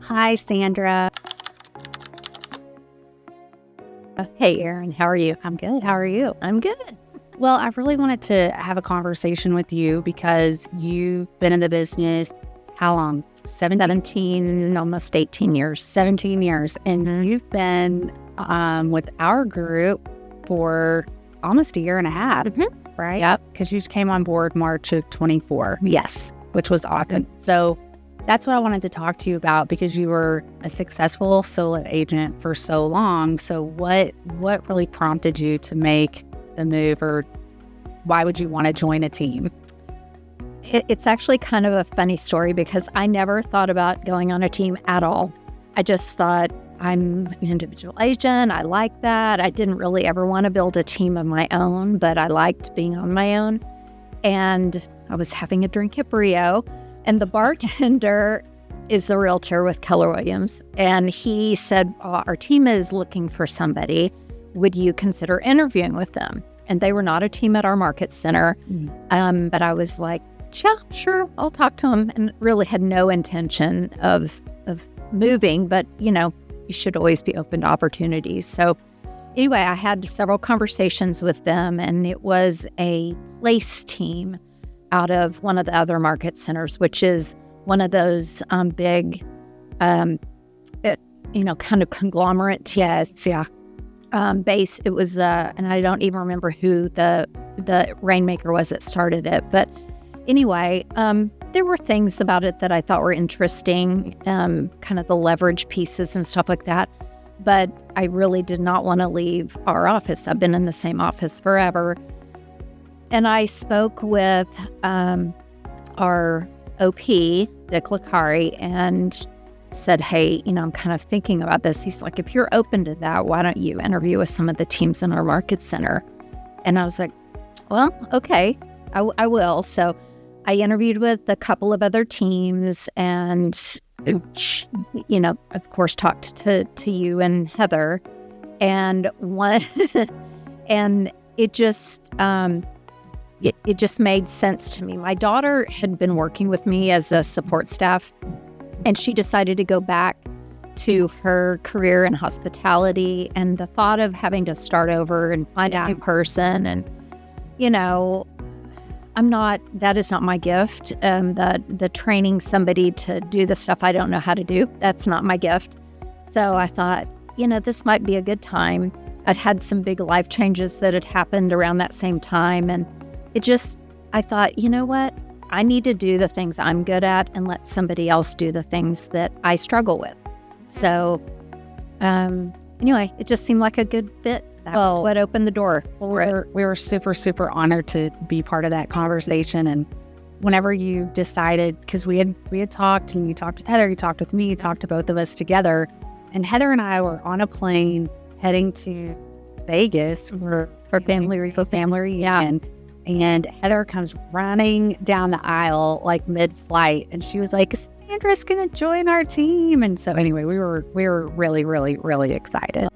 Hi, Sandra. Hey, Erin, how are you? I'm good. How are you? I'm good. Well, I really wanted to have a conversation with you because you've been in the business, how long? 17, almost 18 years. 17 years. And you've been with our group for almost a year and a half, right? Yep. Because you came on board March of 24. Yes. Which was awesome. So that's what I wanted to talk to you about because you were a successful solo agent for so long. So what really prompted you to make the move, or why would you want to join a team? It's actually kind of a funny story because I never thought about going on a team at all. I just thought I'm an individual agent. I like that. I didn't really ever want to build a team of my own, but I liked being on my own. And I was having a drink at Brio, and the bartender is a realtor with Keller Williams. And he said, our team is looking for somebody. Would you consider interviewing with them? And they were not a team at our market center. But I was like, yeah, sure, I'll talk to them. And really had no intention of moving, but you should always be open to opportunities. So anyway, I had several conversations with them, and it was a place team out of one of the other market centers, which is one of those big, kind of conglomerate. Yes, yeah. Base. It was, and I don't even remember who the rainmaker was that started it. But anyway, there were things about it that I thought were interesting, kind of the leverage pieces and stuff like that. But I really did not want to leave our office. I've been in the same office forever. And I spoke with our OP, Dick Licari, and said, hey, I'm kind of thinking about this. He's like, if you're open to that, why don't you interview with some of the teams in our market center? And I was like, well, okay, I will. So I interviewed with a couple of other teams and, of course, talked to you and Heather. And and it just... It just made sense to me. My daughter had been working with me as a support staff, and she decided to go back to her career in hospitality. And the thought of having to start over and find a new person, and that is not my gift. The training somebody to do the stuff I don't know how to do, that's not my gift. So I thought, this might be a good time. I'd had some big life changes that had happened around that same time, and I thought, you know what? I need to do the things I'm good at and let somebody else do the things that I struggle with. So, anyway, it just seemed like a good fit. That's what opened the door. Well, we were super, super honored to be part of that conversation. And whenever you decided, because we had talked, and you talked with Heather, you talked with me, you talked to both of us together. And Heather and I were on a plane heading to Vegas for family reunion. And Heather comes running down the aisle like mid-flight, and she was like, Sandra's gonna join our team. And so anyway, we were really, really, really excited.